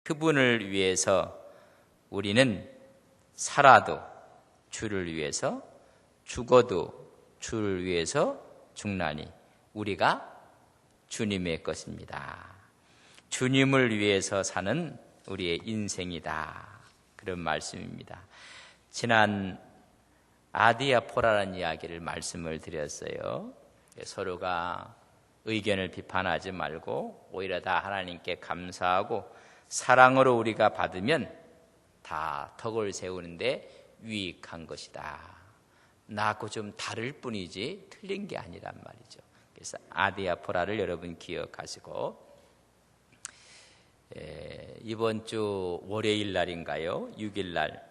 그분을 위해서 우리는 살아도 주를 위해서, 죽어도 주를 위해서 죽나니 우리가 주님의 것입니다. 주님을 위해서 사는 우리의 인생이다. 그런 말씀입니다. 지난 아디아포라라는 이야기를 말씀을 드렸어요. 서로가 의견을 비판하지 말고 오히려 다 하나님께 감사하고 사랑으로 우리가 받으면 다 덕을 세우는데 유익한 것이다. 나하고 좀 다를 뿐이지 틀린 게 아니란 말이죠. 그래서 아디아포라를 여러분 기억하시고, 이번 주 월요일 날인가요? 6일 날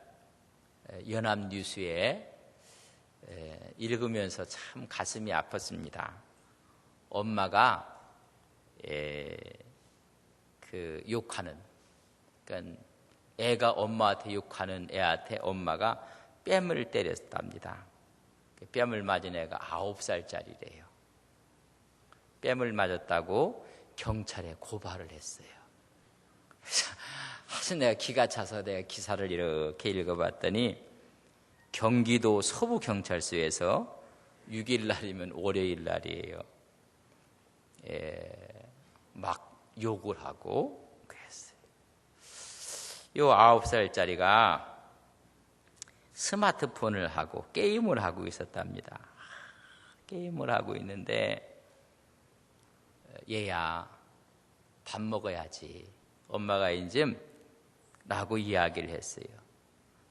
연합뉴스에 읽으면서 참 가슴이 아팠습니다. 엄마가 욕하는, 그러니까 애가 엄마한테 욕하는 애한테 엄마가 뺨을 때렸답니다. 뺨을 맞은 애가 9살짜리래요. 뺨을 맞았다고 경찰에 고발을 했어요. 그래서 내가 기가 차서 내가 기사를 이렇게 읽어봤더니 경기도 서부경찰서에서 6일 날이면 월요일 날이에요. 막 욕을 하고 그랬어요. 요 9살짜리가 스마트폰을 하고 게임을 하고 있었답니다. 게임을 하고 있는데 얘야 밥 먹어야지. 엄마가 이제 라고 이야기를 했어요.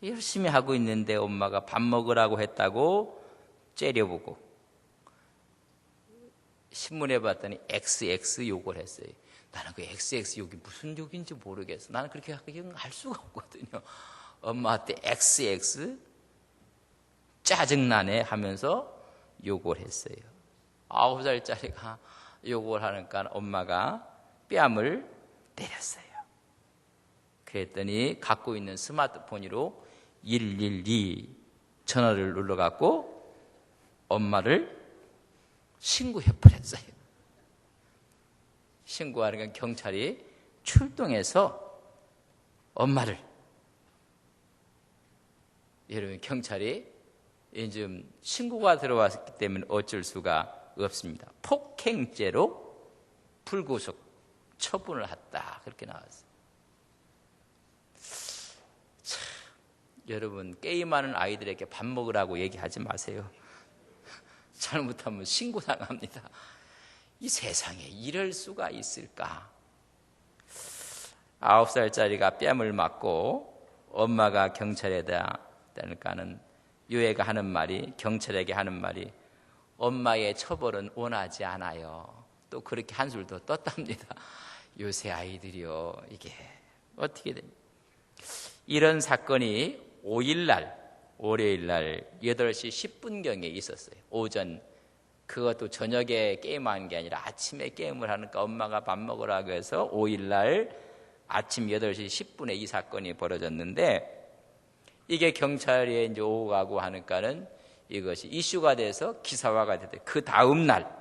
열심히 하고 있는데 엄마가 밥 먹으라고 했다고 째려보고 신문에 봤더니 XX 욕을 했어요. 나는 그 XX 욕이 무슨 욕인지 모르겠어. 나는 그렇게 알 수가 없거든요. 엄마한테 XX 짜증나네 하면서 욕을 했어요. 9살짜리가 욕을 하니까 엄마가 뺨을 때렸어요. 그랬더니 갖고 있는 스마트폰으로 112 전화를 눌러갖고 엄마를 신고해버렸어요. 신고하니까 경찰이 출동해서 엄마를, 여러분 경찰이 이제 신고가 들어왔기 때문에 어쩔 수가 없습니다. 폭행죄로 불구속 처분을 했다. 그렇게 나왔어요. 참, 여러분 게임하는 아이들에게 밥 먹으라고 얘기하지 마세요. 잘못하면 신고당합니다. 이 세상에 이럴 수가 있을까? 9살짜리가 뺨을 맞고 엄마가 경찰에다 그러니까는 요애가 하는 말이, 경찰에게 하는 말이, 엄마의 처벌은 원하지 않아요. 또 그렇게 한술 더 떴답니다. 요새 아이들이요, 이게 어떻게 됩니까? 이런 사건이 5일날 월요일날 8시 10분경에 있었어요. 오전. 그것도 저녁에 게임하는 게 아니라 아침에 게임을 하니까 엄마가 밥 먹으라고 해서 5일날 아침 8시 10분에 이 사건이 벌어졌는데, 이게 경찰에 이제 오고 가고 하니까는 이것이 이슈가 돼서 기사화가 됐대요. 그 다음날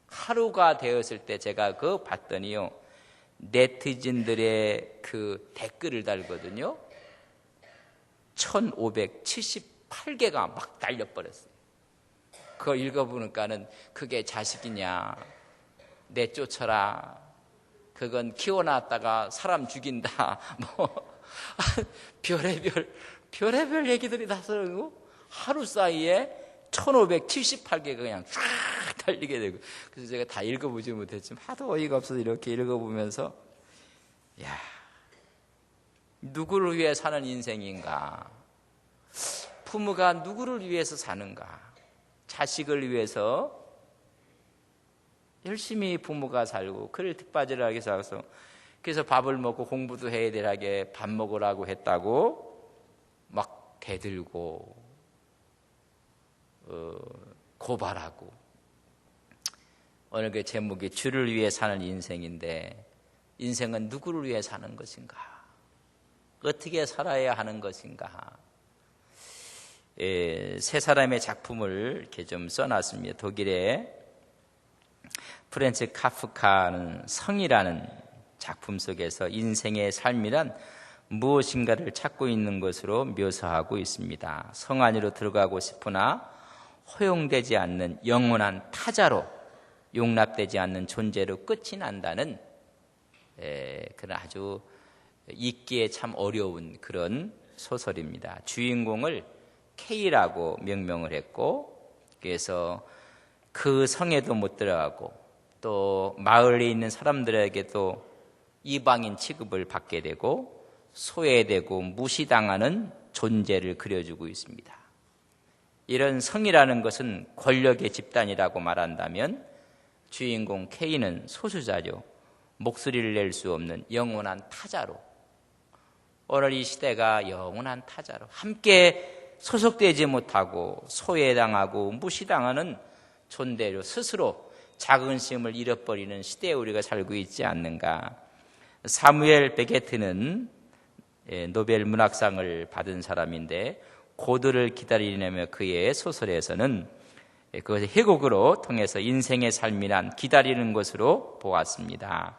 하루가 되었을 때 제가 그거 봤더니요, 네티즌들의 그 댓글을 달거든요. 1578개가 막 달려버렸어요. 그걸 읽어보니까는 그게 자식이냐, 내쫓아라, 그건 키워놨다가 사람 죽인다, 뭐 별의별 얘기들이 다 쓰고 하루 사이에 1578개가 그냥 쫙 달리게 되고, 그래서 제가 다 읽어보지 못했지만 하도 어이가 없어서 이렇게 읽어보면서, 야, 누구를 위해 사는 인생인가? 부모가 누구를 위해서 사는가? 자식을 위해서 열심히 부모가 살고 그를 뒷바지하게 살아서, 그래서 밥을 먹고 공부도 해야 되라게 밥 먹으라고 했다고 막 대들고 고발하고. 오늘 그 제목이 주를 위해 사는 인생인데, 인생은 누구를 위해 사는 것인가? 어떻게 살아야 하는 것인가? 세 사람의 작품을 이렇게 좀 써놨습니다. 독일의 프렌츠 카프카는 성이라는 작품 속에서 인생의 삶이란 무엇인가를 찾고 있는 것으로 묘사하고 있습니다. 성 안으로 들어가고 싶으나 허용되지 않는 영원한 타자로 용납되지 않는 존재로 끝이 난다는 그런 아주 읽기에 참 어려운 그런 소설입니다. 주인공을 K라고 명명을 했고, 그래서 그 성에도 못 들어가고 또 마을에 있는 사람들에게도 이방인 취급을 받게 되고 소외되고 무시당하는 존재를 그려주고 있습니다. 이런 성이라는 것은 권력의 집단이라고 말한다면 주인공 K는 소수자죠. 목소리를 낼 수 없는 영원한 타자로, 오늘 이 시대가 영원한 타자로 함께 소속되지 못하고 소외당하고 무시당하는 존재로 스스로 자긍심을 잃어버리는 시대에 우리가 살고 있지 않는가. 사무엘 베게트는 노벨 문학상을 받은 사람인데 고도를 기다리려며 그의 소설에서는 그것을 희곡으로 통해서 인생의 삶이란 기다리는 것으로 보았습니다.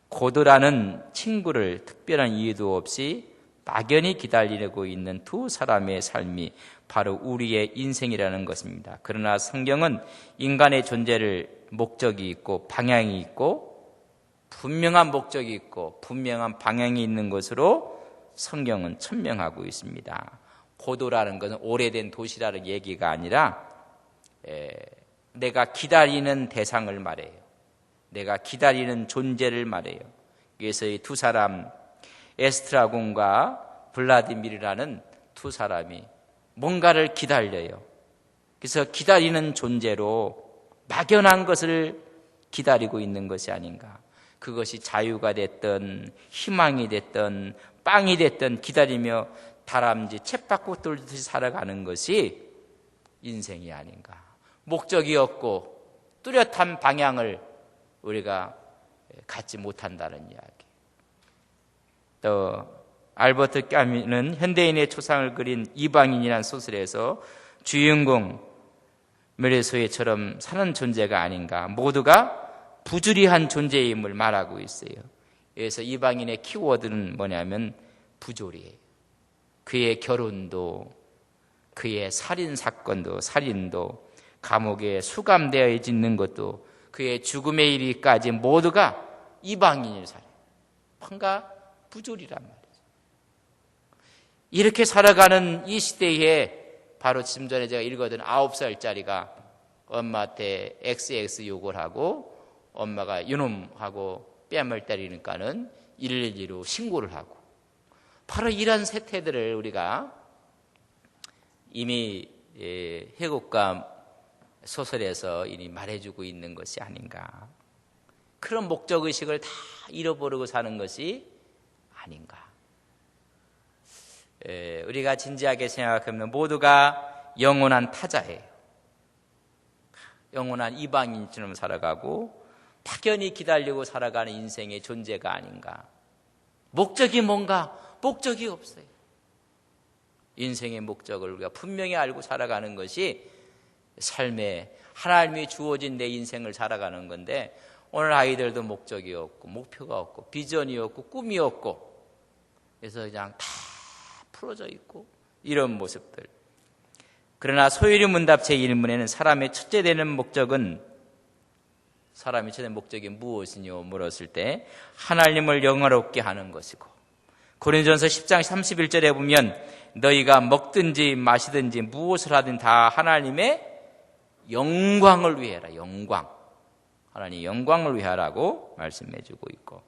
고도라는 친구를 특별한 이유도 없이 막연히 기다리고 있는 두 사람의 삶이 바로 우리의 인생이라는 것입니다. 그러나 성경은 인간의 존재를 목적이 있고 방향이 있고 분명한 목적이 있고 분명한 방향이 있는 것으로 성경은 천명하고 있습니다. 고도라는 것은 오래된 도시라는 얘기가 아니라 내가 기다리는 대상을 말해요. 내가 기다리는 존재를 말해요. 그래서 이 두 사람, 에스트라곤과 블라디미르라는 두 사람이 뭔가를 기다려요. 그래서 기다리는 존재로 막연한 것을 기다리고 있는 것이 아닌가. 그것이 자유가 됐든 희망이 됐든 빵이 됐든 기다리며 다람쥐 쳇바퀴 돌듯이 살아가는 것이 인생이 아닌가. 목적이 없고 뚜렷한 방향을 우리가 갖지 못한다는 이야기. 또 알버트 까뮈는 현대인의 초상을 그린 이방인이라는 소설에서 주인공 메르소에처럼 사는 존재가 아닌가. 모두가 부주리한 존재임을 말하고 있어요. 그래서 이방인의 키워드는 뭐냐면 부조리예요. 그의 결혼도, 그의 살인사건도, 살인도, 감옥에 수감되어 있는 것도, 그의 죽음의 일까지 모두가 이방인을 살아요. 뭔가 부조리란 말이죠. 이렇게 살아가는 이 시대에 바로 지금 전에 제가 읽었던 9살짜리가 엄마한테 XX 욕을 하고 엄마가 이놈하고 뺨을 때리니까는 112로 신고를 하고, 바로 이런 세태들을 우리가 이미 희곡과 소설에서 이미 말해주고 있는 것이 아닌가. 그런 목적의식을 다 잃어버리고 사는 것이 아닌가. 우리가 진지하게 생각하면 모두가 영원한 타자예요. 영원한 이방인처럼 살아가고 막연히 기다리고 살아가는 인생의 존재가 아닌가. 목적이 뭔가? 목적이 없어요. 인생의 목적을 우리가 분명히 알고 살아가는 것이 삶에 하나님이 주어진 내 인생을 살아가는 건데, 오늘 아이들도 목적이 없고 목표가 없고 비전이 없고 꿈이 없고, 그래서 그냥 다 풀어져 있고 이런 모습들. 그러나 소유리 문답 제1문에는 사람의 첫째 되는 목적은, 사람의 첫째 목적이 무엇이뇨 물었을 때 하나님을 영화롭게 하는 것이고, 고린도전서 10장 31절에 보면 너희가 먹든지 마시든지 무엇을 하든 다 하나님의 영광을 위해라. 영광. 하나님 영광을 위하라고 말씀해주고 있고,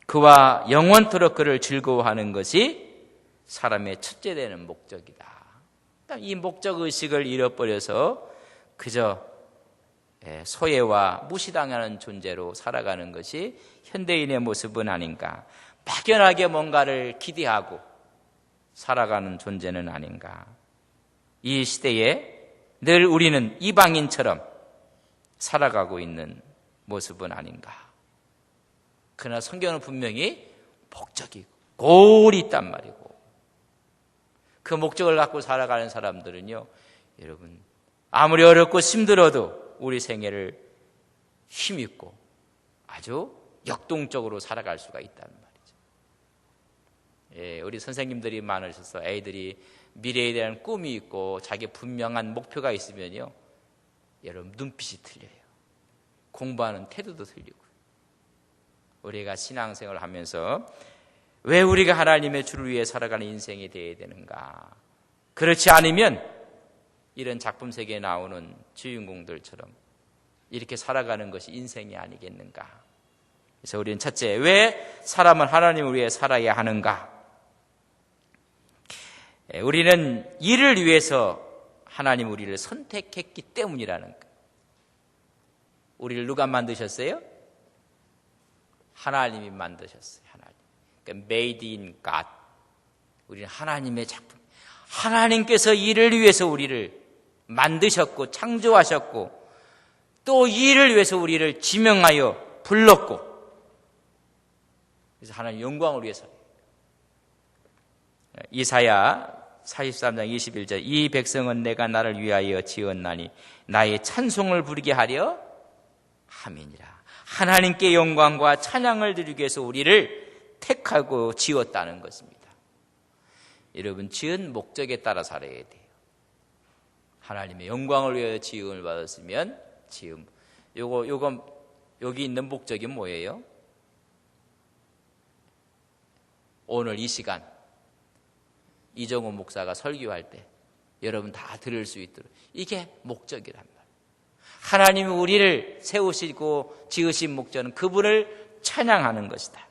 그와 영원토록 그를 즐거워하는 것이 사람의 첫째 되는 목적이다. 이 목적의식을 잃어버려서 그저 소외와 무시당하는 존재로 살아가는 것이 현대인의 모습은 아닌가. 막연하게 뭔가를 기대하고 살아가는 존재는 아닌가. 이 시대에 늘 우리는 이방인처럼 살아가고 있는 모습은 아닌가. 그러나 성경은 분명히 목적이 골이 있단 말이고, 그 목적을 갖고 살아가는 사람들은요, 여러분 아무리 어렵고 힘들어도 우리 생애를 힘있고 아주 역동적으로 살아갈 수가 있다는 말이죠. 예, 우리 선생님들이 많으셔서 애들이 미래에 대한 꿈이 있고 자기 분명한 목표가 있으면요, 여러분 눈빛이 틀려요. 공부하는 태도도 틀리고. 우리가 신앙생활을 하면서 왜 우리가 하나님의 주를 위해 살아가는 인생이 되어야 되는가? 그렇지 않으면 이런 작품 세계에 나오는 주인공들처럼 이렇게 살아가는 것이 인생이 아니겠는가? 그래서 우리는 첫째, 왜 사람은 하나님을 위해 살아야 하는가? 우리는 이를 위해서 하나님 우리를 선택했기 때문이라는 거예요. 우리를 누가 만드셨어요? 하나님이 만드셨어요. 하나님. 그러니까 made in God. 우리는 하나님의 작품. 하나님께서 이를 위해서 우리를 만드셨고 창조하셨고 또 이를 위해서 우리를 지명하여 불렀고, 그래서 하나님 영광을 위해서. 이사야 43장 21절, 이 백성은 내가 나를 위하여 지었나니 나의 찬송을 부르게 하려 함이니라. 하나님께 영광과 찬양을 드리기 위해서 우리를 택하고 지었다는 것입니다. 여러분, 지은 목적에 따라 살아야 돼요. 하나님의 영광을 위하여 지음을 받았으면 지음. 여기 있는 목적이 뭐예요? 오늘 이 시간 이정호 목사가 설교할 때 여러분 다 들을 수 있도록, 이게 목적이란 말이에요. 하나님이 우리를 세우시고 지으신 목적은 그분을 찬양하는 것이다.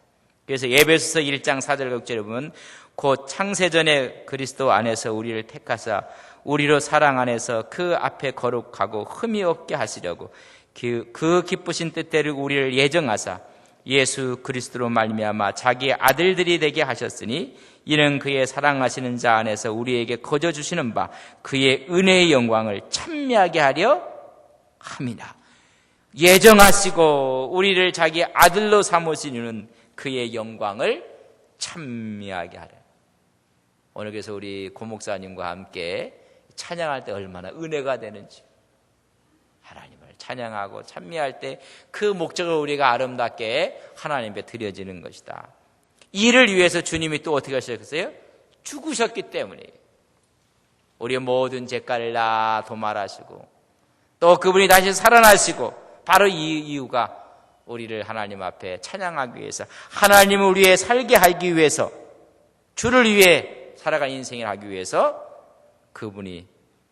그래서 에베소서 1장 4절 6절에 보면 곧 창세전에 그리스도 안에서 우리를 택하사 우리로 사랑 안에서 그 앞에 거룩하고 흠이 없게 하시려고 그 기쁘신 뜻대로 우리를 예정하사 예수 그리스도로 말미암아 자기의 아들들이 되게 하셨으니 이는 그의 사랑하시는 자 안에서 우리에게 거저 주시는 바 그의 은혜의 영광을 찬미하게 하려 함이나. 예정하시고 우리를 자기 아들로 삼으신 이유는 그의 영광을 찬미하게 하려. 오늘 그래서 우리 고목사님과 함께 찬양할 때 얼마나 은혜가 되는지, 하나님을 찬양하고 찬미할 때 그 목적을 우리가 아름답게 하나님께 드려지는 것이다. 이를 위해서 주님이 또 어떻게 하셨어요? 죽으셨기 때문에 우리의 모든 죄가를 다 도말하시고 또 그분이 다시 살아나시고, 바로 이 이유가 우리를 하나님 앞에 찬양하기 위해서, 하나님을 위해 살게 하기 위해서, 주를 위해 살아가는 인생을 하기 위해서 그분이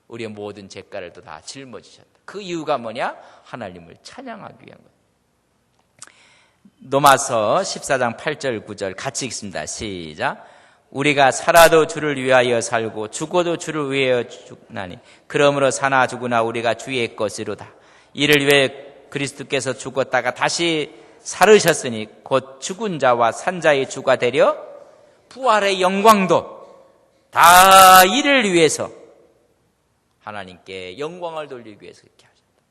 우리의 모든 죄가를 또 다 짊어지셨다. 그 이유가 뭐냐? 하나님을 찬양하기 위한 거예요. 로마서 14장 8절 9절 같이 읽습니다. 시작. 우리가 살아도 주를 위하여 살고 죽어도 주를 위하여 죽나니 그러므로 사나 죽으나 우리가 주의 것이로다. 이를 위해 그리스도께서 죽었다가 다시 살으셨으니 곧 죽은 자와 산 자의 주가 되려 부활의 영광도 다 이를 위해서, 하나님께 영광을 돌리기 위해서 그렇게 하셨다.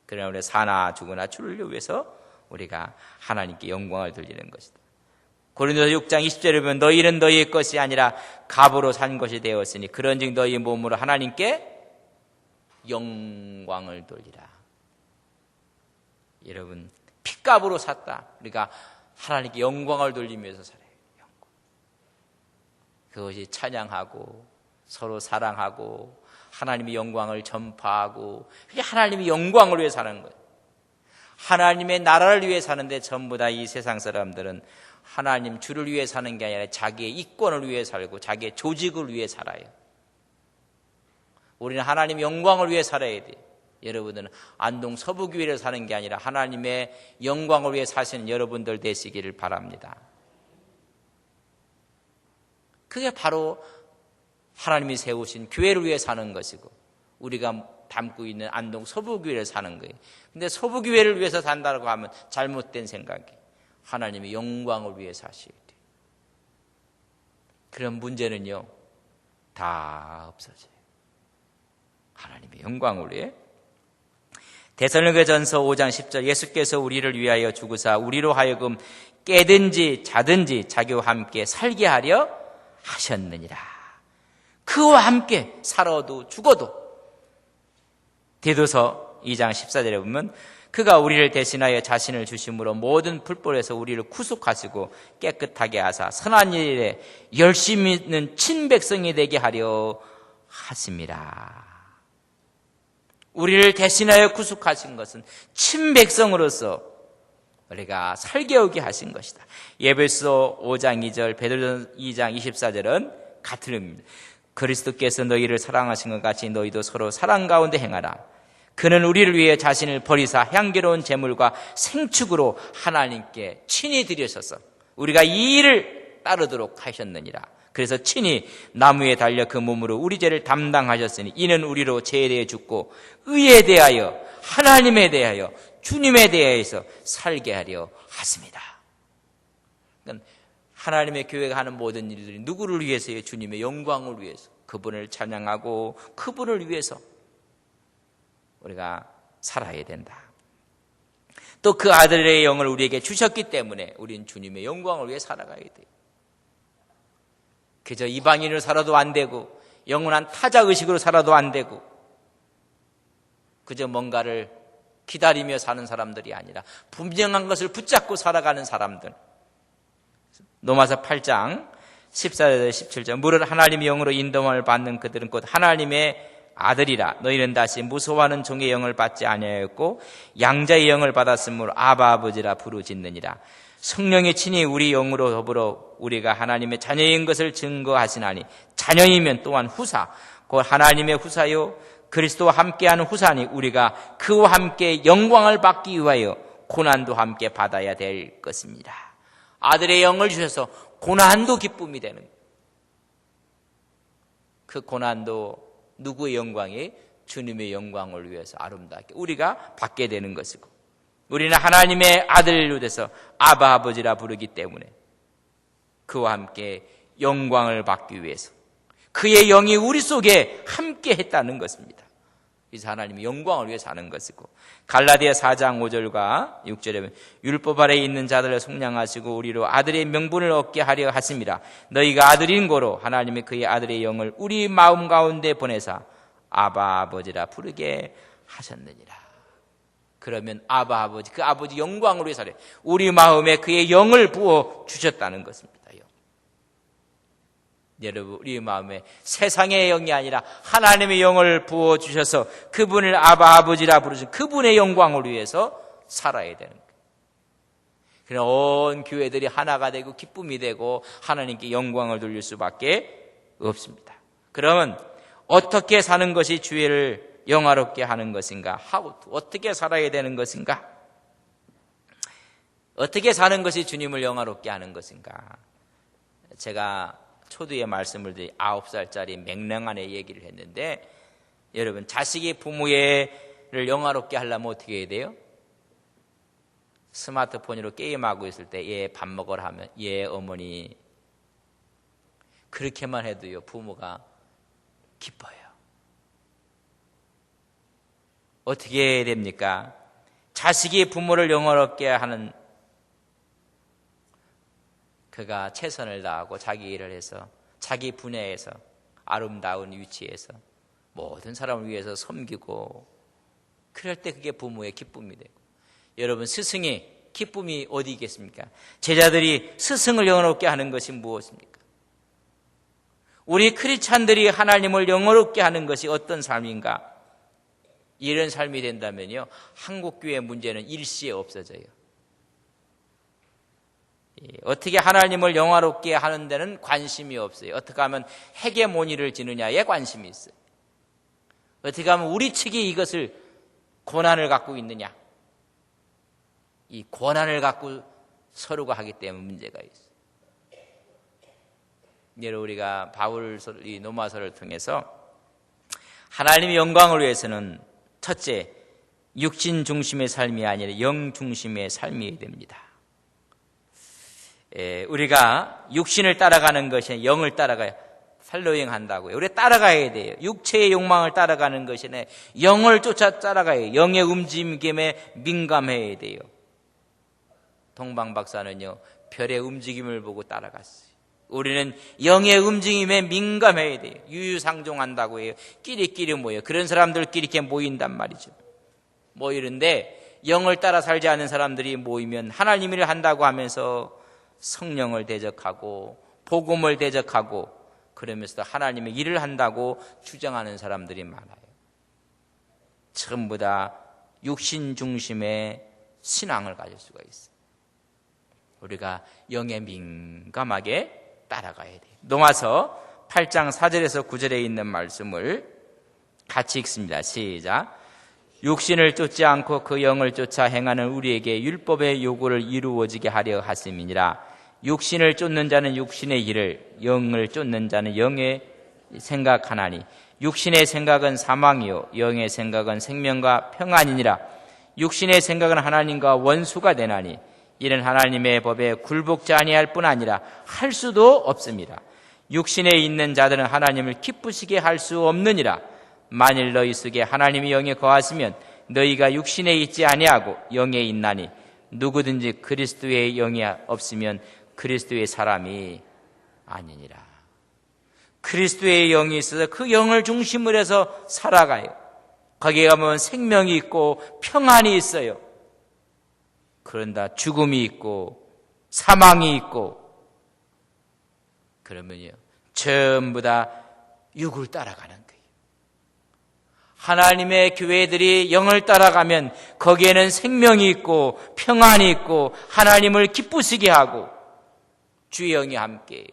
그러나 우리 사나 죽으나 주를 위해서 우리가 하나님께 영광을 돌리는 것이다. 고린도서 6장 20절에 보면 너희는 너희의 것이 아니라 값으로 산 것이 되었으니 그런즉 너희 몸으로 하나님께 영광을 돌리라. 여러분, 핏값으로 샀다. 우리가 하나님께 영광을 돌리면서 살아요. 영광. 그것이 찬양하고 서로 사랑하고 하나님의 영광을 전파하고, 그게 하나님의 영광을 위해 사는 거예요. 하나님의 나라를 위해 사는데 전부 다 이 세상 사람들은 하나님 주를 위해 사는 게 아니라 자기의 이권을 위해 살고 자기의 조직을 위해 살아요. 우리는 하나님의 영광을 위해 살아야 돼요. 여러분들은 안동 서부교회를 사는 게 아니라 하나님의 영광을 위해 사시는 여러분들 되시기를 바랍니다. 그게 바로 하나님이 세우신 교회를 위해 사는 것이고 우리가 담고 있는 안동 서부교회를 사는 거예요. 근데 서부교회를 위해서 산다고 하면 잘못된 생각이에요. 하나님의 영광을 위해 사셔야 돼요. 그런 문제는요, 다 없어져요. 하나님의 영광을 위해. 데살로니가전서 5장 10절, 예수께서 우리를 위하여 죽으사 우리로 하여금 깨든지 자든지 자기와 함께 살게 하려 하셨느니라. 그와 함께 살아도 죽어도. 디도서 2장 14절에 보면 그가 우리를 대신하여 자신을 주심으로 모든 불법에서 우리를 구속하시고 깨끗하게 하사 선한 일에 열심히 있는 친백성이 되게 하려 하심이라. 우리를 대신하여 구속하신 것은 친백성으로서 우리가 살게 오게 하신 것이다. 에베소 5장 2절, 베드로전서 2장 24절은 같은 의미입니다. 그리스도께서 너희를 사랑하신 것 같이 너희도 서로 사랑 가운데 행하라. 그는 우리를 위해 자신을 버리사 향기로운 제물과 생축으로 하나님께 친히 드리셔서 우리가 이 일을 따르도록 하셨느니라. 그래서 친히 나무에 달려 그 몸으로 우리 죄를 담당하셨으니 이는 우리로 죄에 대해 죽고 의에 대하여 하나님에 대하여 주님에 대해서 살게 하려 하십니다. 그러니까 하나님의 교회가 하는 모든 일들이 누구를 위해서요? 주님의 영광을 위해서, 그분을 찬양하고 그분을 위해서 우리가 살아야 된다. 또 그 아들의 영을 우리에게 주셨기 때문에 우리는 주님의 영광을 위해 살아가야 돼요. 그저 이방인으로 살아도 안 되고 영원한 타자의식으로 살아도 안 되고 그저 뭔가를 기다리며 사는 사람들이 아니라 분명한 것을 붙잡고 살아가는 사람들. 로마서 8장 14절 17절 무릇 하나님의 영으로 인도함을 받는 그들은 곧 하나님의 아들이라. 너희는 다시 무서워하는 종의 영을 받지 아니하였고 양자의 영을 받았으므로 아바 아버지라 부르짖느니라. 성령이 친히 우리 영으로 더불어 우리가 하나님의 자녀인 것을 증거하시나니 자녀이면 또한 후사 곧 하나님의 후사요 그리스도와 함께하는 후사니 우리가 그와 함께 영광을 받기 위하여 고난도 함께 받아야 될 것입니다. 아들의 영을 주셔서 고난도 기쁨이 되는 그 고난도 누구의 영광이? 주님의 영광을 위해서 아름답게 우리가 받게 되는 것이고 우리는 하나님의 아들로 돼서 아바 아버지라 부르기 때문에 그와 함께 영광을 받기 위해서 그의 영이 우리 속에 함께 했다는 것입니다. 그래서 하나님의 영광을 위해 사는 것이고 갈라디아 4장 5절과 6절에 율법 아래에 있는 자들을 속량하시고 우리로 아들의 명분을 얻게 하려 하심이라. 너희가 아들인 고로 하나님의 그의 아들의 영을 우리 마음 가운데 보내사 아바 아버지라 부르게 하셨느니라. 그러면 아바 아버지, 그 아버지 영광을 위해 살아요. 우리 마음에 그의 영을 부어 주셨다는 것입니다. 여러분, 우리 마음에 세상의 영이 아니라 하나님의 영을 부어 주셔서 그분을 아바 아버지라 부르신 그분의 영광을 위해서 살아야 되는 거예요. 그냥 온 교회들이 하나가 되고 기쁨이 되고 하나님께 영광을 돌릴 수밖에 없습니다. 그러면 어떻게 사는 것이 주를 영화롭게 하는 것인가? 어떻게 살아야 되는 것인가? 어떻게 사는 것이 주님을 영화롭게 하는 것인가? 제가 초두에 말씀을 드린 9살짜리 맹랑한의 얘기를 했는데 여러분 자식이 부모를 영화롭게 하려면 어떻게 해야 돼요? 스마트폰으로 게임하고 있을 때 얘 밥 먹으라 하면 얘 어머니 그렇게만 해도요 부모가 기뻐요. 어떻게 해야 됩니까? 자식이 부모를 영화롭게 하는 그가 최선을 다하고 자기 일을 해서 자기 분야에서 아름다운 위치에서 모든 사람을 위해서 섬기고 그럴 때 그게 부모의 기쁨이 되고 여러분 스승의 기쁨이 어디 있겠습니까? 제자들이 스승을 영화롭게 하는 것이 무엇입니까? 우리 크리스찬들이 하나님을 영화롭게 하는 것이 어떤 삶인가? 이런 삶이 된다면요 한국교회 문제는 일시에 없어져요. 어떻게 하나님을 영화롭게 하는 데는 관심이 없어요. 어떻게 하면 헤게모니를 지느냐에 관심이 있어요. 어떻게 하면 우리 측이 이것을 권한을 갖고 있느냐. 이 권한을 갖고 서로가 하기 때문에 문제가 있어요. 예를 우리가 바울이 로마서를 통해서 하나님의 영광을 위해서는 첫째, 육신 중심의 삶이 아니라 영 중심의 삶이 됩니다. 우리가 육신을 따라가는 것이 영을 따라가야 팔로잉 한다고요. 우리 따라가야 돼요. 육체의 욕망을 따라가는 것이 아니라 영을 따라가야 해요. 영의 움직임에 민감해야 돼요. 동방 박사는요 별의 움직임을 보고 따라갔어요. 우리는 영의 움직임에 민감해야 돼요. 유유상종한다고 해요. 끼리끼리 모여. 그런 사람들끼리 이렇게 모인단 말이죠. 모이는데 영을 따라 살지 않는 사람들이 모이면 하나님 일을 한다고 하면서 성령을 대적하고 복음을 대적하고 그러면서 하나님의 일을 한다고 주장하는 사람들이 많아요. 전부 다 육신 중심의 신앙을 가질 수가 있어요. 우리가 영에 민감하게 따라가야 돼요. 로마서 8장 4절에서 9절에 있는 말씀을 같이 읽습니다. 시작. 육신을 쫓지 않고 그 영을 쫓아 행하는 우리에게 율법의 요구를 이루어지게 하려 하심이니라. 육신을 쫓는 자는 육신의 일을, 영을 쫓는 자는 영의 생각하나니 육신의 생각은 사망이요 영의 생각은 생명과 평안이니라. 육신의 생각은 하나님과 원수가 되나니 이는 하나님의 법에 굴복지 아니할 뿐 아니라 할 수도 없습니다. 육신에 있는 자들은 하나님을 기쁘시게 할 수 없느니라. 만일 너희 속에 하나님이 영에 거하시면 너희가 육신에 있지 아니하고 영에 있나니 누구든지 그리스도의 영이 없으면 그리스도의 사람이 아니니라. 그리스도의 영이 있어서 그 영을 중심으로 해서 살아가요. 거기에 가면 생명이 있고 평안이 있어요. 그런다 죽음이 있고 사망이 있고 그러면요 전부 다 육을 따라가는 거예요. 하나님의 교회들이 영을 따라가면 거기에는 생명이 있고 평안이 있고 하나님을 기쁘시게 하고 주의 영이 함께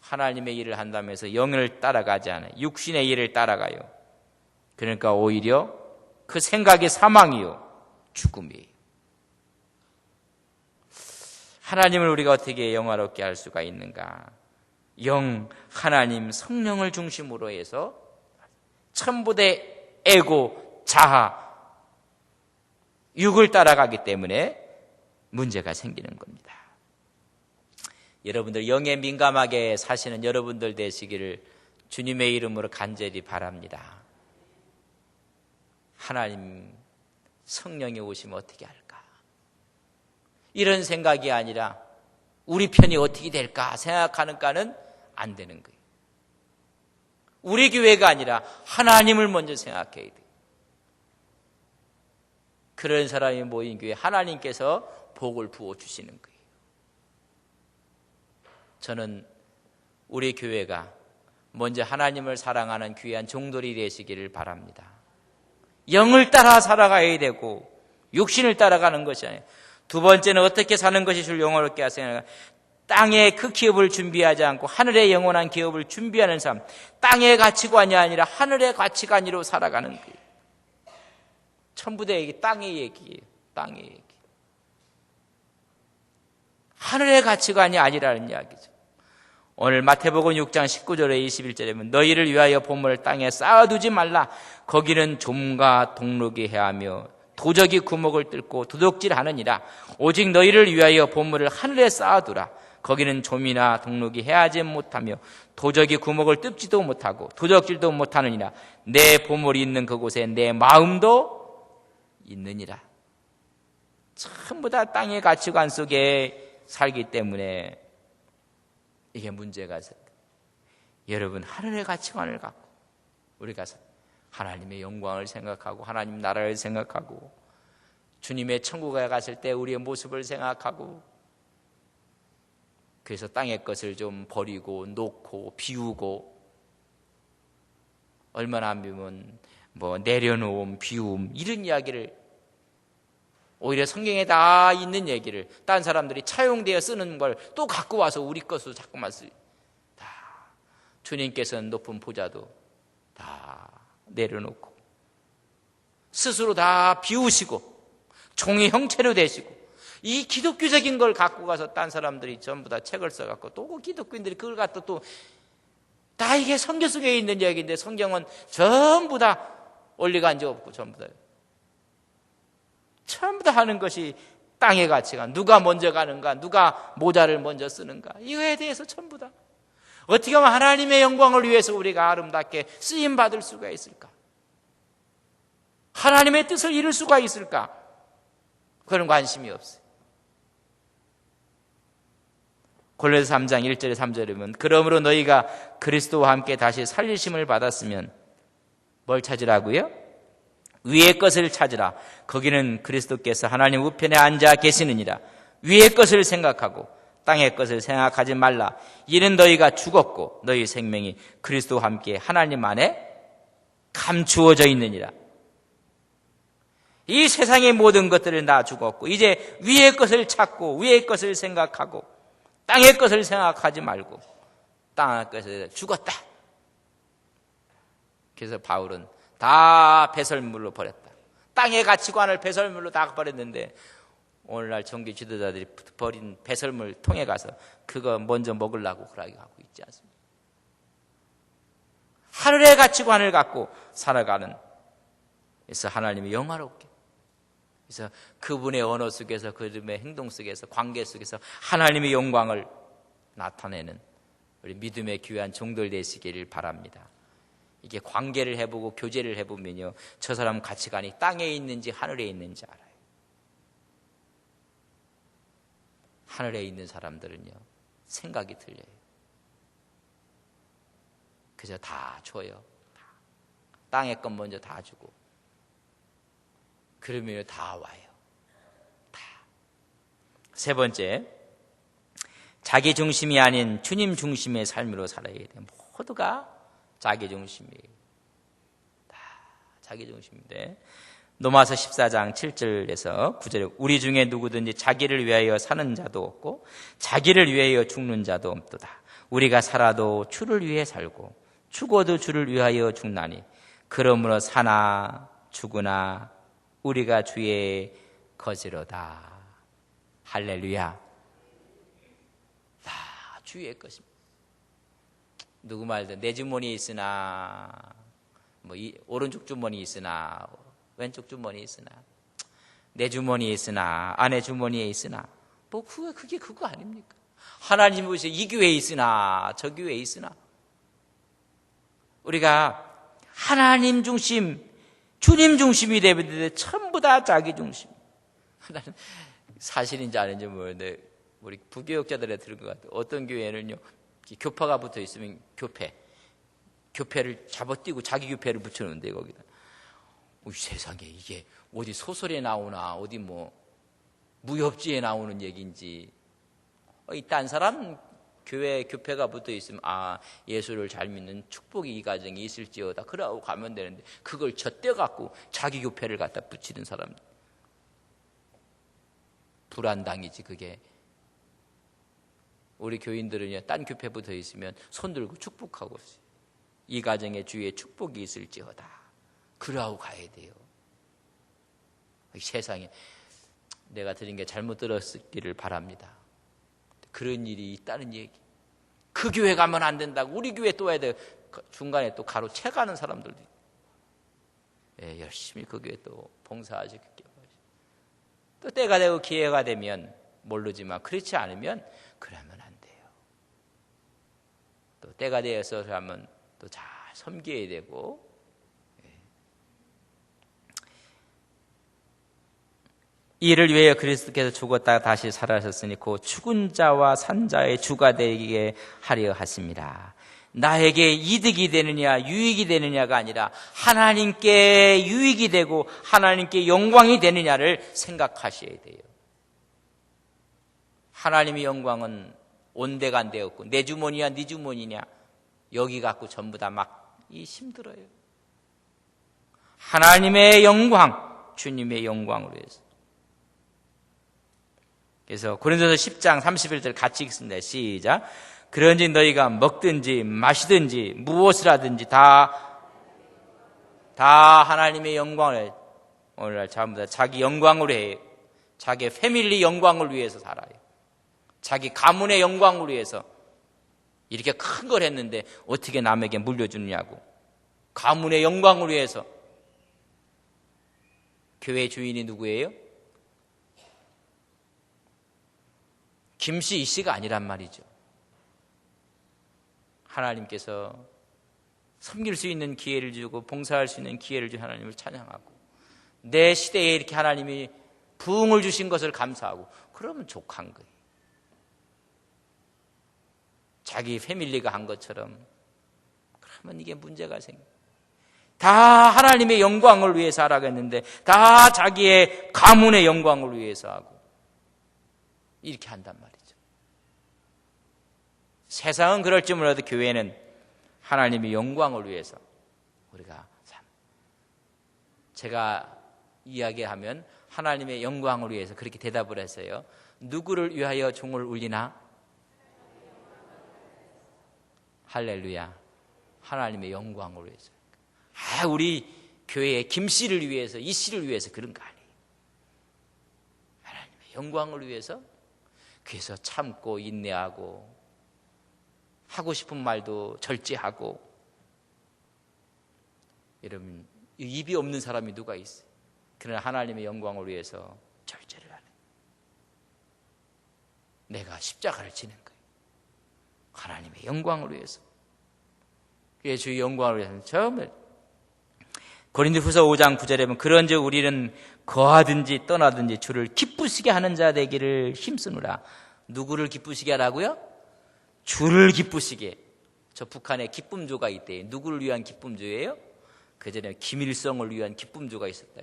하나님의 일을 한다면서 영을 따라가지 않아요. 육신의 일을 따라가요. 그러니까 오히려 그 생각이 사망이요 죽음이에요. 하나님을 우리가 어떻게 영화롭게 할 수가 있는가? 영, 하나님, 성령을 중심으로 해서 전부 다 에고, 자아, 육을 따라가기 때문에 문제가 생기는 겁니다. 여러분들 영에 민감하게 사시는 여러분들 되시기를 주님의 이름으로 간절히 바랍니다. 하나님 성령이 오시면 어떻게 할까? 이런 생각이 아니라 우리 편이 어떻게 될까 생각하는가는 안 되는 거예요. 우리 교회가 아니라 하나님을 먼저 생각해야 돼요. 그런 사람이 모인 교회 하나님께서 복을 부어주시는 거예요. 저는 우리 교회가 먼저 하나님을 사랑하는 귀한 종들이 되시기를 바랍니다. 영을 따라 살아가야 되고 육신을 따라가는 것이 아니에요. 두 번째는 어떻게 사는 것이 주를 영화롭게 하세요? 땅의 그 기업을 준비하지 않고 하늘의 영원한 기업을 준비하는 삶. 땅의 가치관이 아니라 하늘의 가치관으로 살아가는 거예요. 전부 다 얘기, 땅의 얘기예요. 땅의 얘기. 하늘의 가치관이 아니라는 이야기죠. 오늘 마태복음 6장 19절에 21절에 보면 너희를 위하여 보물을 땅에 쌓아두지 말라. 거기는 좀과 동록이 해하며 도적이 구멍을 뚫고 도둑질하느니라. 오직 너희를 위하여 보물을 하늘에 쌓아두라. 거기는 좀이나 동록이 해하지 못하며 도적이 구멍을 뚫지도 못하고 도적질도 못하느니라. 내 보물이 있는 그곳에 내 마음도 있느니라. 전부 다 땅의 가치관 속에 살기 때문에 이게 문제가 있어요. 여러분 하늘의 가치관을 갖고 우리가 하나님의 영광을 생각하고 하나님 나라를 생각하고 주님의 천국에 갔을 때 우리의 모습을 생각하고 그래서 땅의 것을 좀 버리고 놓고 비우고 얼마나 안 비우면 내려놓음, 비움 이런 이야기를 오히려 성경에 다 있는 얘기를 딴 사람들이 차용되어 쓰는 걸 또 갖고 와서 우리 것으로 자꾸만 다 주님께서는 높은 보좌도 다 내려놓고 스스로 다 비우시고 종의 형체로 되시고 이 기독교적인 걸 갖고 가서 딴 사람들이 전부 다 책을 써갖고 또 그 기독교인들이 그걸 갖다 또 다 이게 성경 속에 있는 이야기인데 성경은 전부 다 원리가 없고 전부 다 하는 것이 땅의 가치관, 누가 먼저 가는가, 누가 모자를 먼저 쓰는가 이거에 대해서 전부 다 어떻게 하면 하나님의 영광을 위해서 우리가 아름답게 쓰임받을 수가 있을까? 하나님의 뜻을 이룰 수가 있을까? 그런 관심이 없어요. 골로새 3장 1절에 3절에 보면 그러므로 너희가 그리스도와 함께 다시 살리심을 받았으면 뭘 찾으라고요? 위의 것을 찾으라. 거기는 그리스도께서 하나님 우편에 앉아 계시느니라. 위의 것을 생각하고 땅의 것을 생각하지 말라. 이는 너희가 죽었고 너희 생명이 그리스도와 함께 하나님 안에 감추어져 있느니라. 이 세상의 모든 것들은 다 죽었고 이제 위의 것을 찾고 위의 것을 생각하고 땅의 것을 생각하지 말고 땅의 것에 죽었다. 그래서 바울은 다 배설물로 버렸다. 땅의 가치관을 배설물로 다 버렸는데 오늘날 종교 지도자들이 버린 배설물 통에 가서 그거 먼저 먹으려고 그러게 하고 있지 않습니까? 하늘의 가치관을 갖고 살아가는, 그래서 하나님이 영화롭게, 그래서 그분의 언어 속에서 그분의 행동 속에서 관계 속에서 하나님의 영광을 나타내는 우리 믿음의 귀한 종들 되시기를 바랍니다. 이게 관계를 해보고 교제를 해보면요, 저 사람 가치관이 땅에 있는지 하늘에 있는지 알아요. 하늘에 있는 사람들은요, 생각이 틀려요. 그저 다 줘요. 땅의 것 먼저 다 주고 그러면 다 와요. 다. 세 번째, 자기 중심이 아닌 주님 중심의 삶으로 살아야 돼요. 모두가 자기 중심이에요. 다 자기 중심인데, 로마서 14장 7절에서 9절에 우리 중에 누구든지 자기를 위하여 사는 자도 없고 자기를 위하여 죽는 자도 없도다. 우리가 살아도 주를 위해 살고 죽어도 주를 위하여 죽나니 그러므로 사나 죽으나 우리가 주의 것이로다. 할렐루야. 다 주의 것입니다. 누구 말든 내 주머니에 있으나 오른쪽 주머니에 있으나 왼쪽 주머니에 있으나 내 주머니에 있으나 아내 주머니에 있으나 그게 그거 아닙니까? 하나님 보시고 이 교회에 있으나 저 교회에 있으나 우리가 하나님 중심, 주님 중심이 되는데 전부 다 자기 중심. 나는 사실인지 아닌지 모르는데 우리 부교육자들에 들은 것 같아요. 어떤 교회는요, 교파가 붙어 있으면 교패를 잡아띄고 자기 교패를 붙여놓는데 거기다. 세상에 이게 어디 소설에 나오나 어디 무협지에 나오는 얘기인지, 딴 사람 교회 교패가 붙어 있으면 예수를 잘 믿는 축복이 이 가정에 있을지어다 그러고 가면 되는데 그걸 젖대 갖고 자기 교패를 갖다 붙이는 사람, 불안당이지 그게. 우리 교인들은요, 딴 교패 붙어 있으면 손 들고 축복하고 이 가정에 주의 축복이 있을지어다 그러고 가야 돼요. 세상에 내가 드린 게 잘못 들었기를 바랍니다. 그런 일이 있다는 얘기. 그 교회 가면 안 된다고 우리 교회 또 와야 돼. 중간에 또 가로채가는 사람들도 있고. 열심히 그 교회 또 봉사하시고 또 때가 되고 기회가 되면 모르지만 그렇지 않으면 그러면 안 돼요. 또 때가 되어서 하면 또 잘 섬겨야 되고. 이를 위하여 그리스도께서 죽었다가 다시 살아셨으니 곧 죽은 자와 산 자의 주가 되게 하려 하십니다. 나에게 이득이 되느냐 유익이 되느냐가 아니라 하나님께 유익이 되고 하나님께 영광이 되느냐를 생각하셔야 돼요. 하나님의 영광은 온데간데 없고 내 주머니야 네 주머니냐 여기 갖고 전부 다 막 힘들어요. 하나님의 영광, 주님의 영광으로 해서. 그래서 고린도서 10장 31절 같이 읽습니다. 시작. 그런지 너희가 먹든지 마시든지 무엇을 하든지 다 하나님의 영광을, 오늘날 전부 다 자기 영광으로 해요. 자기 패밀리 영광을 위해서 살아요. 자기 가문의 영광을 위해서 이렇게 큰 걸 했는데 어떻게 남에게 물려주느냐고. 가문의 영광을 위해서. 교회 주인이 누구예요? 김씨 이씨가 아니란 말이죠. 하나님께서 섬길 수 있는 기회를 주고 봉사할 수 있는 기회를 준 하나님을 찬양하고 내 시대에 이렇게 하나님이 부흥을 주신 것을 감사하고 그러면 족한 거예요. 자기 패밀리가 한 것처럼 그러면 이게 문제가 생겨요. 다 하나님의 영광을 위해서 하라겠는데 다 자기의 가문의 영광을 위해서 하고 이렇게 한단 말이죠. 세상은 그럴지 몰라도 교회는 하나님의 영광을 위해서 우리가 제가 이야기하면 하나님의 영광을 위해서 그렇게 대답을 했어요. 누구를 위하여 종을 울리나? 할렐루야. 하나님의 영광을 위해서. 우리 교회의 김 씨를 위해서, 이 씨를 위해서 그런 거 아니에요. 하나님의 영광을 위해서 그래서 참고 인내하고 하고 싶은 말도 절제하고. 여러분, 입이 없는 사람이 누가 있어요? 그러나 하나님의 영광을 위해서 절제를 하는, 내가 십자가를 지는 거예요. 하나님의 영광을 위해서. 그래서 주의 영광을 위해서 처음에 고린도후서 5장 9절에 보면 그런즉 우리는 거하든지 떠나든지 주를 기쁘시게 하는 자 되기를 힘쓰노라. 누구를 기쁘시게 하라고요? 주를 기쁘시게. 저 북한에 기쁨조가 있대요. 누구를 위한 기쁨조예요? 그전에 김일성을 위한 기쁨조가 있었다.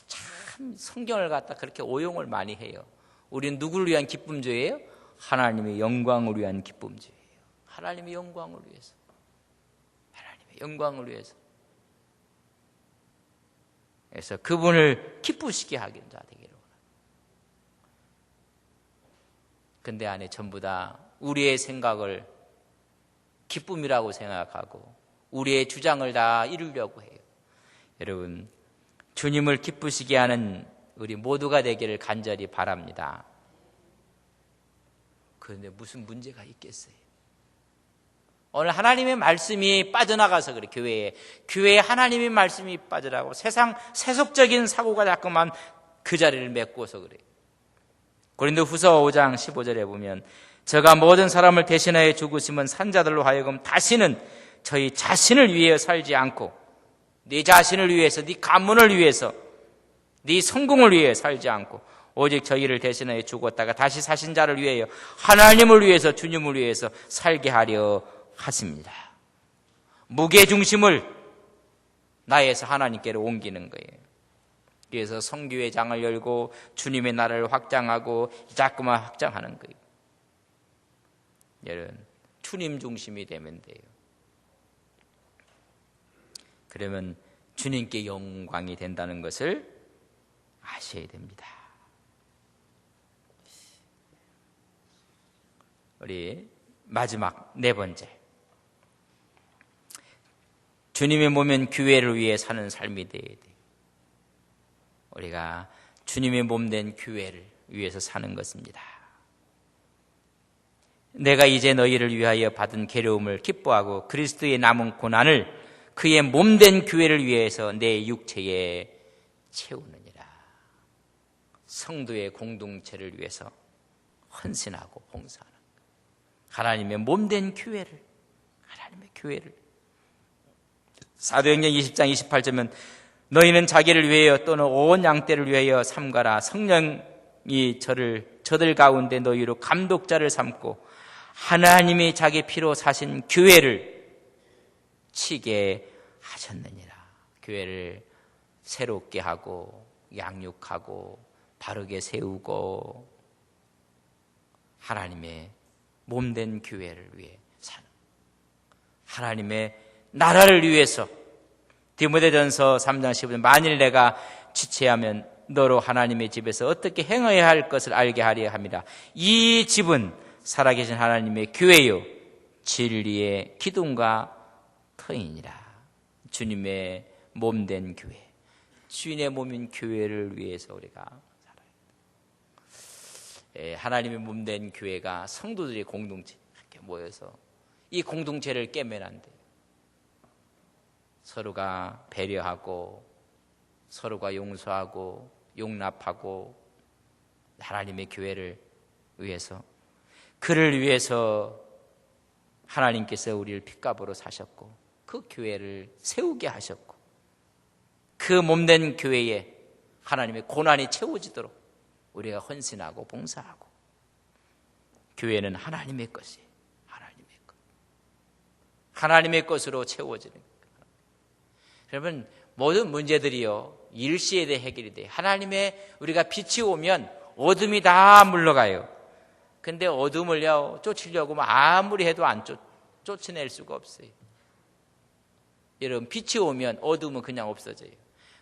참 성경을 갖다 그렇게 오용을 많이 해요. 우리는 누구를 위한 기쁨조예요? 하나님의 영광을 위한 기쁨조예요. 하나님의 영광을 위해서. 하나님의 영광을 위해서. 그래서 그분을 기쁘시게 하기는 자 되기를 원합니다. 근데 안에 전부 다 우리의 생각을 기쁨이라고 생각하고 우리의 주장을 다 이루려고 해요. 여러분, 주님을 기쁘시게 하는 우리 모두가 되기를 간절히 바랍니다. 그런데 무슨 문제가 있겠어요? 오늘 하나님의 말씀이 빠져나가서 그래. 교회에 하나님의 말씀이 빠져나가고 세상 세속적인 사고가 자꾸만 그 자리를 메꾸어서 그래. 고린도후서 5장 15절에 보면 저가 모든 사람을 대신하여 죽으심은 산자들로 하여금 다시는 저희 자신을 위해 살지 않고 네 자신을 위해서, 네 가문을 위해서, 네 성공을 위해 살지 않고 오직 저희를 대신하여 죽었다가 다시 사신 자를 위하여 하나님을 위해서, 주님을 위해서 살게 하려 하십니다. 무게중심을 나에서 하나님께로 옮기는 거예요. 그래서 성교회장을 열고 주님의 나라를 확장하고 자꾸만 확장하는 거예요. 여러분, 주님 중심이 되면 돼요. 그러면 주님께 영광이 된다는 것을 아셔야 됩니다. 우리 마지막 네 번째, 주님의 몸인 교회를 위해 사는 삶이 되어야 돼요. 우리가 주님의 몸된 교회를 위해서 사는 것입니다. 내가 이제 너희를 위하여 받은 괴로움을 기뻐하고 그리스도의 남은 고난을 그의 몸된 교회를 위해서 내 육체에 채우느니라. 성도의 공동체를 위해서 헌신하고 봉사하는 하나님의 몸된 교회를, 하나님의 교회를. 사도행전 20장 28절은 너희는 자기를 위하여 또는 온 양떼를 위하여 삼가라. 성령이 저들 가운데 너희로 감독자를 삼고 하나님이 자기 피로 사신 교회를 치게 하셨느니라. 교회를 새롭게 하고 양육하고 바르게 세우고 하나님의 몸된 교회를 위해 사는, 하나님의 나라를 위해서. 디모데전서 3장 15절 만일 내가 지체하면 너로 하나님의 집에서 어떻게 행해야 할 것을 알게 하려 합니다. 이 집은 살아계신 하나님의 교회요 진리의 기둥과 터이니라. 주님의 몸된 교회, 주인의 몸인 교회를 위해서 우리가 살아야 합니다. 하나님의 몸된 교회가 성도들의 공동체 이렇게 모여서 이 공동체를 깨면 안 돼요. 서로가 배려하고 서로가 용서하고 용납하고 하나님의 교회를 위해서, 그를 위해서 하나님께서 우리를 핏값으로 사셨고 그 교회를 세우게 하셨고 그 몸된 교회에 하나님의 고난이 채워지도록 우리가 헌신하고 봉사하고. 교회는 하나님의 것이에요. 하나님의 것. 하나님의 것으로 채워지는 것. 여러분, 모든 문제들이요, 일시에 대해 해결이 돼요. 하나님의 우리가 빛이 오면 어둠이 다 물러가요. 근데 어둠을요, 쫓으려고 아무리 해도 쫓아낼 수가 없어요. 여러분, 빛이 오면 어둠은 그냥 없어져요.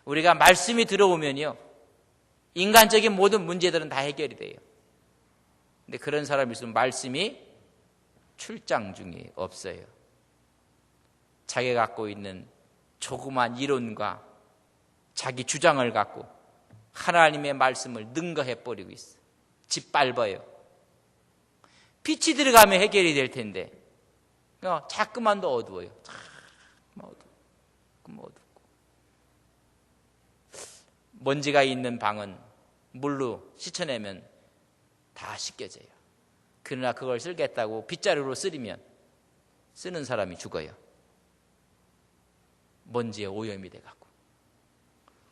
우리가 말씀이 들어오면요, 인간적인 모든 문제들은 다 해결이 돼요. 근데 그런 사람이 있으면 말씀이 출장 중에 없어요. 자기가 갖고 있는 조그만 이론과 자기 주장을 갖고 하나님의 말씀을 능가해버리고 있어. 짓밟아요. 빛이 들어가면 해결이 될 텐데 자꾸만 더 어두워요. 자꾸만 어둡고. 먼지가 있는 방은 물로 씻어내면 다 씻겨져요. 그러나 그걸 쓰겠다고 빗자루로 쓰는 사람이 죽어요. 먼지에 오염이 돼갖고.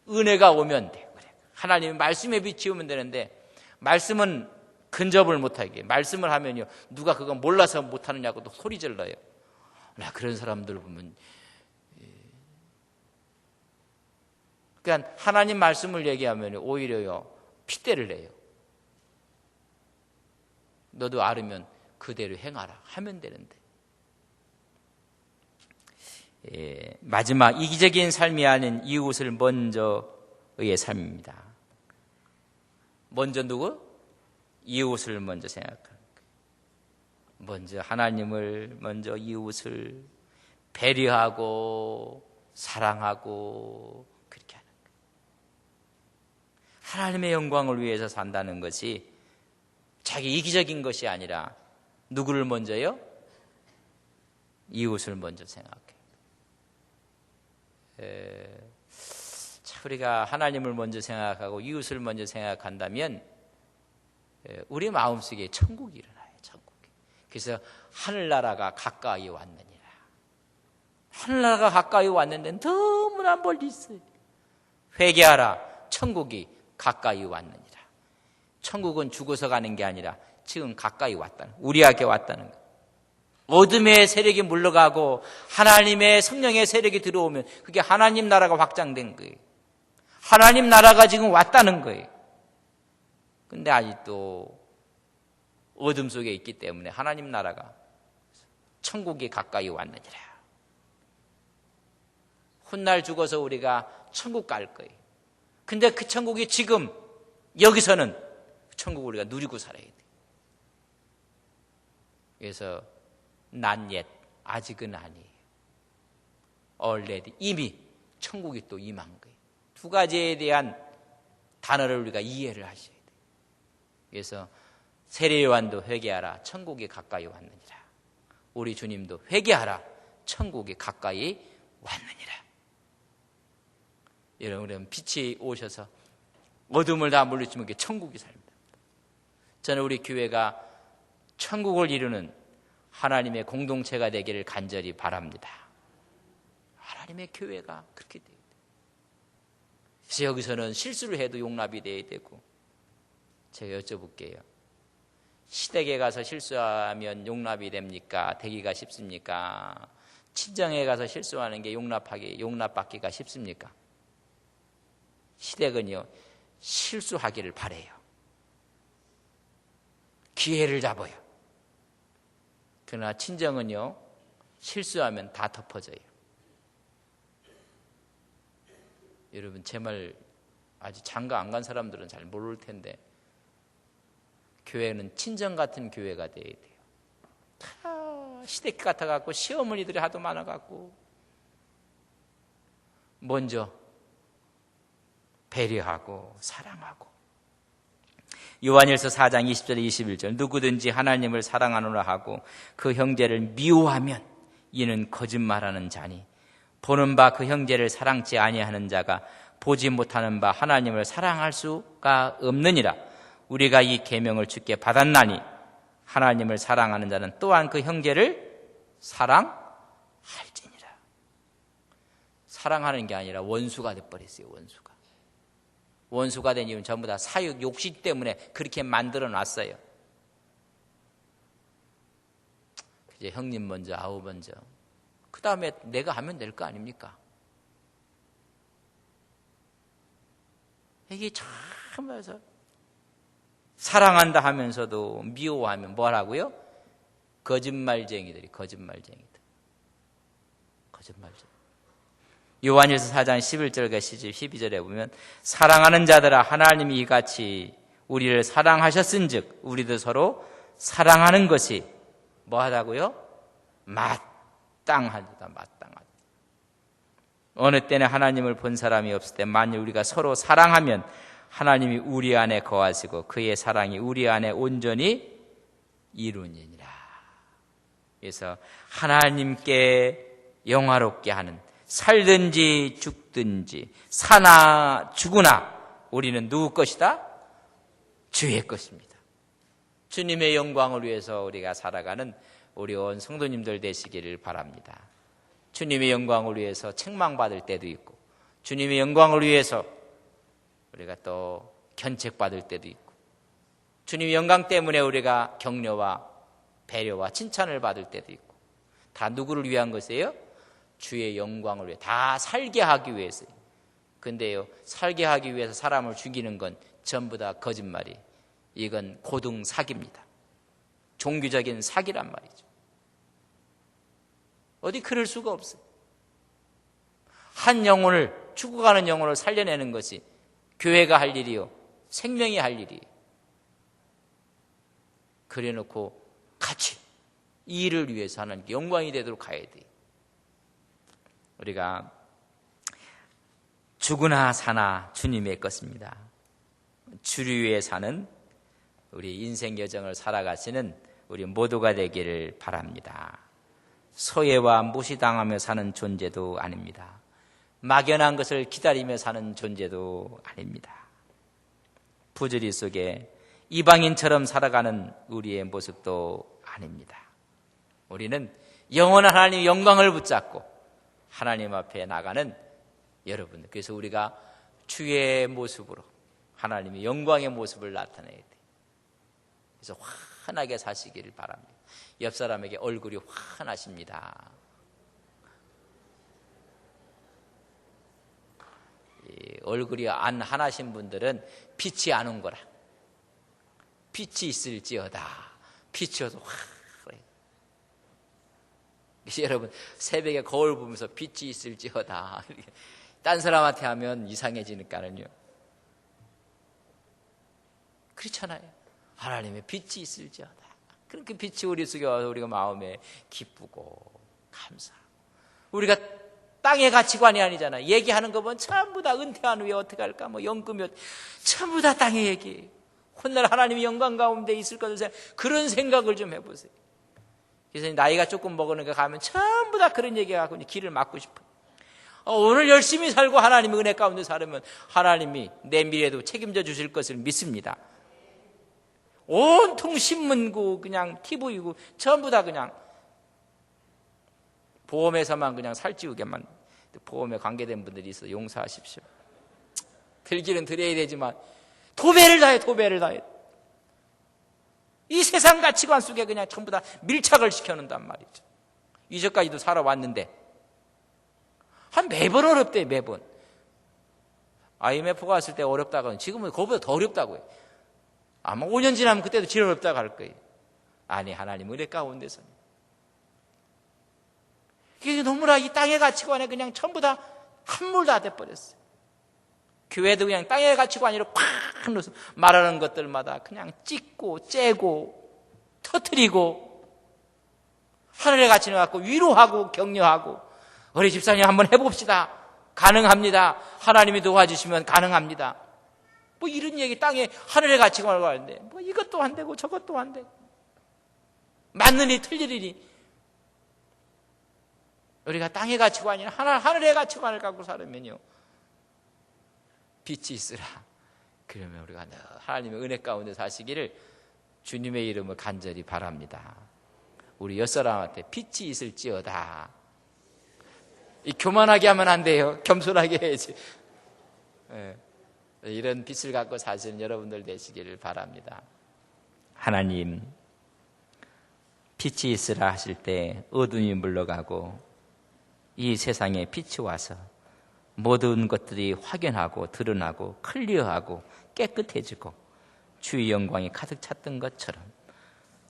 은혜가 오면 돼요. 그래. 하나님의 말씀에 빛이 오면 되는데, 말씀은 근접을 못하게. 말씀을 하면요, 누가 그거 몰라서 못하느냐고 또 소리 질러요. 나 그런 사람들 보면, 그러니까 하나님 말씀을 얘기하면 오히려요, 핏대를 내요. 너도 알으면 그대로 행하라 하면 되는데. 마지막 이기적인 삶이 아닌 이웃을 먼저의 삶입니다. 먼저 누구? 이웃을 먼저 생각하는 거예요. 먼저 하나님을, 먼저 이웃을 배려하고 사랑하고 그렇게 하는 거예요. 하나님의 영광을 위해서 산다는 것이 자기 이기적인 것이 아니라 누구를 먼저요? 이웃을 먼저 생각해요. 우리가 하나님을 먼저 생각하고 이웃을 먼저 생각한다면 우리 마음속에 천국이 일어나요. 천국이. 그래서 하늘나라가 가까이 왔느니라. 하늘나라가 가까이 왔는데 너무나 멀리 있어요. 회개하라. 천국이 가까이 왔느니라. 천국은 죽어서 가는 게 아니라 지금 가까이 왔다는, 우리에게 왔다는 거예요. 어둠의 세력이 물러가고 하나님의 성령의 세력이 들어오면 그게 하나님 나라가 확장된 거예요. 하나님 나라가 지금 왔다는 거예요. 근데 아직도 어둠 속에 있기 때문에 하나님 나라가, 천국이 가까이 왔느니라. 훗날 죽어서 우리가 천국 갈 거예요. 근데 그 천국이 지금 여기서는 천국을 우리가 누리고 살아야 돼요. 그래서 not yet, 아직은 아니에요. already, 이미 천국이 또 임한 거예요. 두 가지에 대한 단어를 우리가 이해를 하셔야 돼요. 그래서 세례요한도 회개하라, 천국이 가까이 왔느니라. 우리 주님도 회개하라, 천국이 가까이 왔느니라. 여러분, 빛이 오셔서 어둠을 다 물리치면 그게 천국이 삽니다. 저는 우리 교회가 천국을 이루는 하나님의 공동체가 되기를 간절히 바랍니다. 하나님의 교회가 그렇게 돼야 돼요. 그래서 여기서는 실수를 해도 용납이 돼야 되고, 제가 여쭤볼게요. 시댁에 가서 실수하면 용납이 됩니까? 되기가 쉽습니까? 친정에 가서 실수하는 게 용납받기가 쉽습니까? 시댁은요, 실수하기를 바라요. 기회를 잡아요. 그러나 친정은요, 실수하면 다 덮어져요. 여러분, 제 말 아직 장가 안 간 사람들은 잘 모를 텐데, 교회는 친정 같은 교회가 돼야 돼요. 다 시댁 같아갖고 시어머니들이 하도 많아갖고 먼저 배려하고 사랑하고. 요한일서 4장 20절 21절, 누구든지 하나님을 사랑하노라 하고 그 형제를 미워하면 이는 거짓말하는 자니 보는 바 그 형제를 사랑치 아니하는 자가 보지 못하는 바 하나님을 사랑할 수가 없느니라. 우리가 이 계명을 주께 받았나니 하나님을 사랑하는 자는 또한 그 형제를 사랑할지니라. 사랑하는 게 아니라 원수가 돼버렸어요. 원수가 된 이유는 전부 다 사육, 욕심 때문에 그렇게 만들어 놨어요. 이제 형님 먼저, 아우 먼저, 그 다음에 내가 하면 될 거 아닙니까? 이게 참면서 사랑한다 하면서도 미워하면 뭐라고요? 거짓말쟁이들. 요한일서 4장 11절과 12절에 보면 사랑하는 자들아 하나님이 이같이 우리를 사랑하셨은즉 우리도 서로 사랑하는 것이 뭐하다고요? 마땅하다. 어느 때는 하나님을 본 사람이 없을 때 만일 우리가 서로 사랑하면 하나님이 우리 안에 거하시고 그의 사랑이 우리 안에 온전히 이루니라. 그래서 하나님께 영화롭게 하는 살든지 죽든지 사나 죽으나 우리는 누구 것이다? 주의 것입니다. 주님의 영광을 위해서 우리가 살아가는 우리 온 성도님들 되시기를 바랍니다. 주님의 영광을 위해서 책망받을 때도 있고 주님의 영광을 위해서 우리가 또 견책받을 때도 있고 주님의 영광 때문에 우리가 격려와 배려와 칭찬을 받을 때도 있고 다 누구를 위한 것이에요? 주의 영광을 위해 다 살게 하기 위해서요. 근데요 살게 하기 위해서 사람을 죽이는 건 전부 다 거짓말이 이건 고등 사기입니다. 종교적인 사기란 말이죠. 어디 그럴 수가 없어요. 한 영혼을 죽어가는 영혼을 살려내는 것이 교회가 할 일이요 생명이 할 일이에요. 그래놓고 같이 이 일을 위해서 하나님께 영광이 되도록 가야 돼요. 우리가 죽으나 사나 주님의 것입니다. 주를 위해 사는 우리 인생 여정을 살아가시는 우리 모두가 되기를 바랍니다. 소외와 무시당하며 사는 존재도 아닙니다. 막연한 것을 기다리며 사는 존재도 아닙니다. 부조리 속에 이방인처럼 살아가는 우리의 모습도 아닙니다. 우리는 영원한 하나님의 영광을 붙잡고 하나님 앞에 나가는 여러분들, 그래서 우리가 주의 모습으로 하나님의 영광의 모습을 나타내야 돼요. 그래서 환하게 사시기를 바랍니다. 옆 사람에게 얼굴이 환하십니다. 얼굴이 안 환하신 분들은 빛이 안 온 거라. 빛이 있을지어다. 빛이 어서 환해. 여러분 새벽에 거울 보면서 빛이 있을지어다. 딴 사람한테 하면 이상해지니까는요. 그렇잖아요. 하나님의 빛이 있을지어다. 그렇게 빛이 우리 속에 와서 우리가 마음에 기쁘고 감사하고. 우리가 땅의 가치관이 아니잖아. 얘기하는 거 보면 전부 다 은퇴한 후에 어떻게 할까? 뭐 연금이 전부 다 땅의 얘기. 훗날 하나님의 영광 가운데 있을 것을 그런 생각을 좀 해보세요. 그래서 나이가 조금 먹으니까 가면 전부 다 그런 얘기하고 길을 막고 싶어요. 오늘 열심히 살고 하나님의 은혜 가운데 살으면 하나님이 내 미래도 책임져 주실 것을 믿습니다. 온통 신문고 그냥 TV고 전부 다 그냥 보험에서만 그냥 살찌우게만. 보험에 관계된 분들이 있어 용서하십시오. 들기는 드려야 되지만 도배를 다해. 이 세상 가치관 속에 그냥 전부 다 밀착을 시켜놓는단 말이죠. 이제까지도 살아왔는데 매번 어렵대. 매번 IMF가 왔을 때 어렵다고 하면 지금은 그거보다 더 어렵다고요. 아마 5년 지나면 그때도 제일 어렵다고 할 거예요. 아니 하나님 은혜 가운데서는 이게 너무나 이 땅의 가치관에 그냥 전부 다 함몰 다 돼버렸어요. 교회도 그냥 땅의 가치관으로 콱 넣어서 말하는 것들마다 그냥 찢고 째고 터뜨리고 하늘의 가치를 갖고 위로하고 격려하고 우리 집사님 한번 해봅시다. 가능합니다. 하나님이 도와주시면 가능합니다. 뭐 이런 얘기 땅에 하늘의 가치관을 가는데 뭐 이것도 안 되고 저것도 안 되고 맞느니 틀리니 우리가 땅의 가치관이 아니라 하늘의 가치관을 갖고 살으면요 빛이 있으라. 그러면 우리가 하나님의 은혜 가운데 사시기를 주님의 이름을 간절히 바랍니다. 우리 옆사람한테 빛이 있을지어다. 교만하게 하면 안 돼요. 겸손하게 해야지. 네. 이런 빛을 갖고 사시는 여러분들 되시기를 바랍니다. 하나님, 빛이 있으라 하실 때 어둠이 물러가고 이 세상에 빛이 와서 모든 것들이 확연하고 드러나고 클리어하고 깨끗해지고 주의 영광이 가득 찼던 것처럼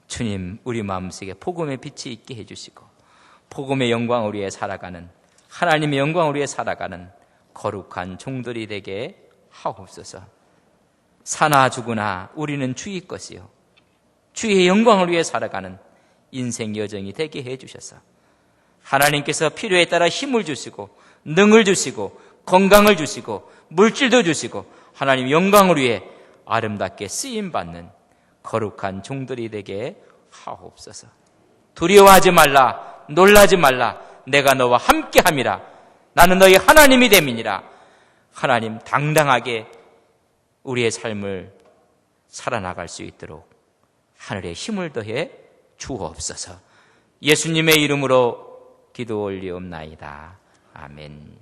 주님 우리 마음속에 복음의 빛이 있게 해주시고 복음의 영광을 위해 살아가는 하나님의 영광을 위해 살아가는 거룩한 종들이 되게 하옵소서. 사나 죽으나 우리는 주의 것이요 주의 영광을 위해 살아가는 인생 여정이 되게 해주셔서 하나님께서 필요에 따라 힘을 주시고 능을 주시고 건강을 주시고 물질도 주시고 하나님 영광을 위해 아름답게 쓰임받는 거룩한 종들이 되게 하옵소서. 두려워하지 말라, 놀라지 말라, 내가 너와 함께함이라, 나는 너희 하나님이 됨이니라. 하나님 당당하게 우리의 삶을 살아나갈 수 있도록 하늘의 힘을 더해 주옵소서. 예수님의 이름으로 기도 올리옵나이다. 아멘.